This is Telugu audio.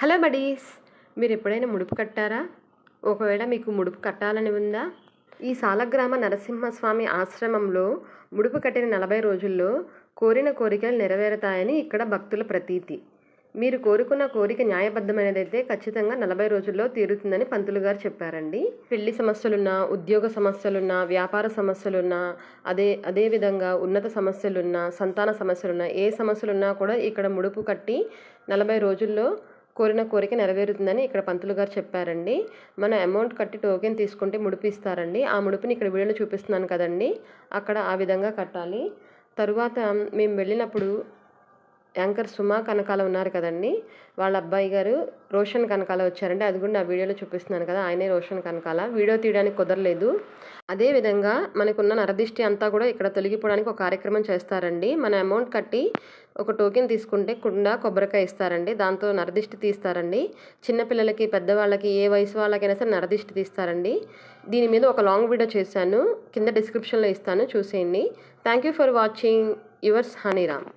హలో బడీస్, మీరు ఎప్పుడైనా ముడుపు కట్టారా? ఒకవేళ మీకు ముడుపు కట్టాలని ఉందా? ఈ సాలగ్రామ నరసింహస్వామి ఆశ్రమంలో ముడుపు కట్టిన 40 రోజుల్లో కోరిన కోరికలు నెరవేరుతాయని ఇక్కడ భక్తుల ప్రతీతి. మీరు కోరుకున్న కోరిక న్యాయబద్ధమైనదైతే ఖచ్చితంగా 40 రోజుల్లో తీరుతుందని పంతులు గారు చెప్పారండి. పెళ్లి సమస్యలున్నా, ఉద్యోగ సమస్యలున్నా, వ్యాపార సమస్యలున్నా, అదేవిధంగా ఉన్నత సమస్యలున్నా, సంతాన సమస్యలున్నా, ఏ సమస్యలున్నా కూడా ఇక్కడ ముడుపు కట్టి 40 రోజుల్లో కోరిన కోరిక నెరవేరుతుందని ఇక్కడ పంతులు గారు చెప్పారండి. మన అమౌంట్ కట్టి టోకెన్ తీసుకుంటే ముడుపు ఇస్తారండి. ఆ ముడుపుని ఇక్కడ వీడియోలో చూపిస్తున్నాను కదండి, అక్కడ ఆ విధంగా కట్టాలి. తరువాత మేము వెళ్ళినప్పుడు యాంకర్ సుమా కనకాల ఉన్నారు కదండి, వాళ్ళ అబ్బాయి గారు రోషన్ కనకాల వచ్చారండి. అది కూడా నా వీడియోలో చూపిస్తున్నాను కదా, ఆయనే రోషన్ కనకాల. వీడియో తీయడానికి కుదరలేదు. అదేవిధంగా మనకున్న నరదిష్టి అంతా కూడా ఇక్కడ తొలగిపోవడానికి ఒక కార్యక్రమం చేస్తారండి. మన అమౌంట్ కట్టి ఒక టోకెన్ తీసుకుంటే కుండ కొబ్బరికాయ ఇస్తారండి, దాంతో నరదిష్టి తీస్తారండి. చిన్నపిల్లలకి, పెద్దవాళ్ళకి, ఏ వయసు వాళ్ళకైనా సరే నరదిష్టి తీస్తారండి. దీని మీద ఒక లాంగ్ వీడియో చేశాను, కింద డిస్క్రిప్షన్లో ఇస్తాను, చూసేయండి. Thank you for watching. Yours హనీరామ్.